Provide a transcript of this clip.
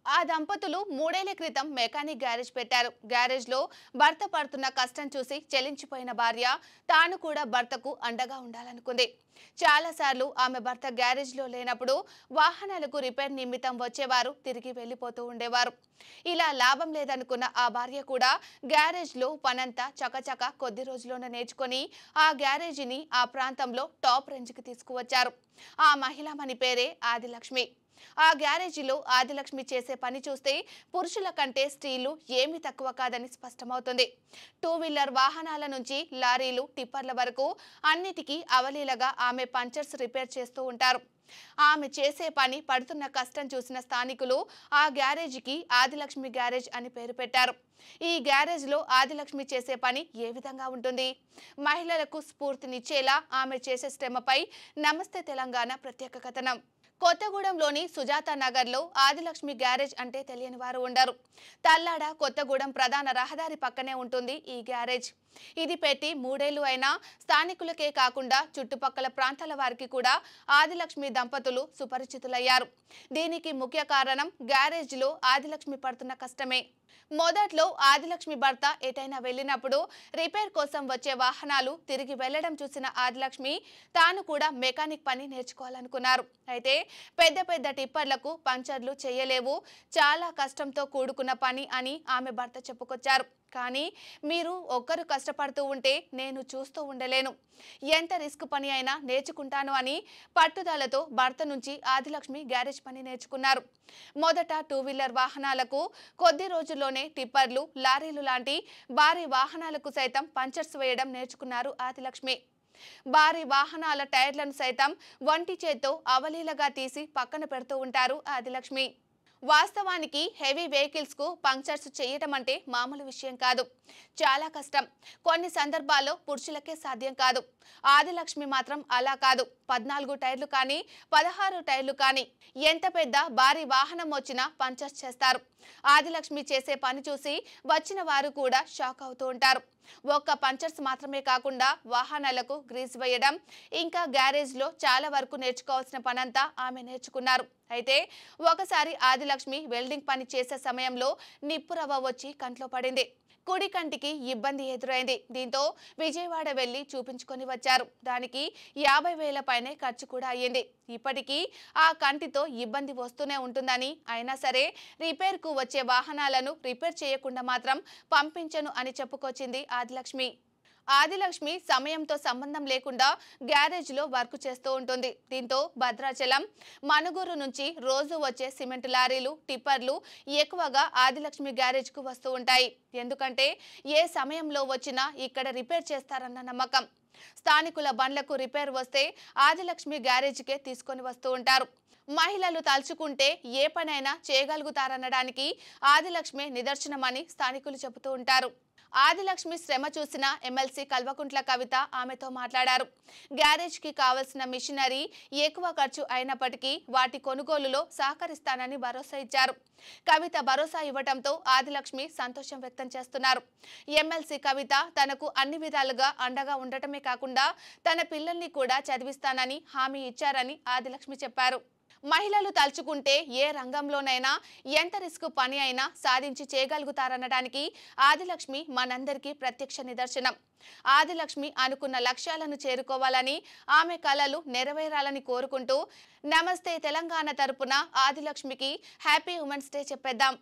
ఆ దంపతులు 3 ఏళ్ల క్రితం మెకానిక్ గ్యారేజ్ పెట్టారు. గ్యారేజ్ లో భర్త పడుతున్న కష్టం చూసి చెలించిపోయిన భార్య తాను కూడా భర్తకు అండగా ఉండాలనుకుంది. చాలాసార్లు ఆమె భర్త గ్యారేజ్ లో లేనప్పుడు వాహనాలకు రిపేర్ నిమిత్తం వచ్చేవారు, తిరిగి వెళ్లిపోతూ ఉండేవారు. ఇలా లాభం లేదనుకున్న ఆ భార్య కూడా గ్యారేజ్ లో పనంతా చకచక కొద్ది రోజుల్లోనే నేర్చుకొని ఆ గ్యారేజీని ఆ ప్రాంతంలో టాప్ రేంజ్ కి తీసుకువచ్చారు. ఆ మహిళామణి పేరే ఆదిలక్ష్మి. ఆ గ్యారేజీలో ఆదిలక్ష్మి చేసే పని చూస్తే పురుషుల కంటే స్త్రీలు ఏమీ తక్కువ కాదని స్పష్టమవుతుంది. 2 వీలర్ వాహనాల నుంచి లారీలు, టిప్పర్ల వరకు అన్నిటికీ అవలీలగా ఆమె పంచర్స్ రిపేర్ చేస్తూ ఉంటారు. ఆమె చేసే పని, పడుతున్న కష్టం చూసిన స్థానికులు ఆ గ్యారేజీకి ఆదిలక్ష్మి గ్యారేజ్ అని పేరు పెట్టారు. ఈ గ్యారేజ్ లో ఆదిలక్ష్మి చేసే పని ఏ విధంగా ఉంటుంది? మహిళలకు స్ఫూర్తినిచ్చేలా ఆమె చేసే శ్రమపై నమస్తే తెలంగాణ ప్రత్యేక కథనం. కొత్తగూడెంలోని సుజాత నగర్లో ఆదిలక్ష్మి గ్యారేజ్ అంటే తెలియని వారు ఉండరు. తల్లాడ కొత్తగూడెం ప్రధాన రహదారి పక్కనే ఉంటుంది ఈ గ్యారేజ్. ఇది పెట్టి 3 ఏళ్లు అయినా స్థానికులకే కాకుండా చుట్టుపక్కల ప్రాంతాల వారికి కూడా ఆదిలక్ష్మి దంపతులు సుపరిచితులయ్యారు. దీనికి ముఖ్య కారణం గ్యారేజ్లో ఆదిలక్ష్మి పడుతున్న కష్టమే. మొదట్లో ఆదిలక్ష్మి భర్త ఎటైనా వెళ్ళినప్పుడు రిపేర్ కోసం వచ్చే వాహనాలు తిరిగి వెళ్లడం చూసిన ఆదిలక్ష్మి తాను కూడా మెకానిక్ పని నేర్చుకోవాలనుకున్నారు. అయితే పెద్ద పెద్ద టిప్పర్లకు పంచర్లు చేయలేవు, చాలా కష్టంతో కూడుకున్న పని అని ఆమె భర్త చెప్పుకొచ్చారు. కానీ మీరు ఒక్కరు కష్టపడుతూ ఉంటే నేను చూస్తూ ఉండలేను, ఎంత రిస్క్ పని అయినా నేర్చుకుంటాను అని పట్టుదలతో భర్త నుంచి ఆదిలక్ష్మి గ్యారేజ్ పని నేర్చుకున్నారు. మొదట 2 వీలర్ వాహనాలకు, కొద్ది రోజుల్లోనే టిప్పర్లు, లారీలు లాంటి భారీ వాహనాలకు సైతం పంచర్స్ వేయడం నేర్చుకున్నారు ఆదిలక్ష్మి. భారీ వాహనాల టైర్లను సైతం వంటి చేత్తో అవలీలగా తీసి పక్కన పెడుతూ ఉంటారు ఆదిలక్ష్మి. వాస్తవానికి హెవీ వెహికల్స్ కు పంక్చర్స్ చేయటం అంటే మామూలు విషయం కాదు, చాలా కష్టం. కొన్ని సందర్భాల్లో పురుషులకే సాధ్యం కాదు. ఆదిలక్ష్మి మాత్రం అలా కాదు. 14 టైర్లు కానీ 16 టైర్లు కానీ ఎంత పెద్ద భారీ వాహనం వచ్చినా పంక్చర్స్ చేస్తారు. ఆదిలక్ష్మి చేసే పని చూసి వచ్చిన వారు కూడా షాక్ అవుతూ ఉంటారు. ఒక్క పంచర్స్ మాత్రమే కాకుండా వాహనాలకు గ్రీస్ వేయడం, ఇంకా గ్యారేజ్ లో చాలా వరకు నేర్చుకోవాల్సిన పనంతా ఆమె నేర్చుకున్నారు. అయితే ఒకసారి ఆదిలక్ష్మి వెల్డింగ్ పని చేసే సమయంలో నిప్పురవ్వ వచ్చి కంట్లో పడింది. కుడి కంటికి ఇబ్బంది ఎదురైంది. దీంతో విజయవాడ వెళ్లి చూపించుకొని వచ్చారు. దానికి 50,000 పైనే ఖర్చు కూడా అయ్యింది. ఇప్పటికీ ఆ కంటితో ఇబ్బంది వస్తూనే ఉంటుందని, అయినా సరే రిపేర్ కు వచ్చే వాహనాలను రిపేర్ చేయకుండా మాత్రం పంపించను అని చెప్పుకొచ్చింది ఆదిలక్ష్మి. ఆదిలక్ష్మి సమయంతో సంబంధం లేకుండా గ్యారేజ్ లో వర్క్ చేస్తూ ఉంటుంది. దీంతో భద్రాచలం, మనుగురు నుంచి రోజు వచ్చే సిమెంట్ లారీలు, టిప్పర్లు ఎక్కువగా ఆదిలక్ష్మి గ్యారేజ్ కు వస్తూ ఉంటాయి. ఎందుకంటే ఏ సమయంలో వచ్చినా ఇక్కడ రిపేర్ చేస్తారన్న నమ్మకం. స్థానికుల బండ్లకు రిపేర్ వస్తే ఆదిలక్ష్మి గ్యారేజ్కే తీసుకొని వస్తూ ఉంటారు. మహిళలు తలుచుకుంటే ఏ పనైనా చేయగలుగుతారనడానికి ఆదిలక్ష్మి నిదర్శనమని స్థానికులు చెబుతూ ఉంటారు. ఆదిలక్ష్మి శ్రమ చూసిన ఎమ్మెల్సీ కల్వకుంట్ల కవిత ఆమెతో మాట్లాడారు. గ్యారేజ్ కి కావలసిన మిషనరీ ఎక్కువ ఖర్చు అయినప్పటికీ వాటి కొనుగోలులో సహకరిస్తానని భరోసా ఇచ్చారు. కవిత భరోసా ఇవ్వడంతో ఆదిలక్ష్మి సంతోషం వ్యక్తం చేస్తున్నారు. ఎమ్మెల్సీ కవిత తనకు అన్ని విధాలుగా అండగా ఉండటమే కాకుండా తన పిల్లల్ని కూడా చదివిస్తానని హామీ ఇచ్చారని ఆదిలక్ష్మి చెప్పారు. మహిళలు తలుచుకుంటే ఏ రంగంలోనైనా ఎంత రిస్క్ పని అయినా సాధించి చేయగలుగుతారనడానికి ఆదిలక్ష్మి మనందరికీ ప్రత్యక్ష నిదర్శనం. ఆదిలక్ష్మి అనుకున్న లక్ష్యాలను చేరుకోవాలని, ఆమె కలలు నెరవేరాలని కోరుకుంటూ నమస్తే తెలంగాణ తరపున ఆదిలక్ష్మికి హ్యాపీ ఉమెన్స్ డే చెప్పేద్దాం.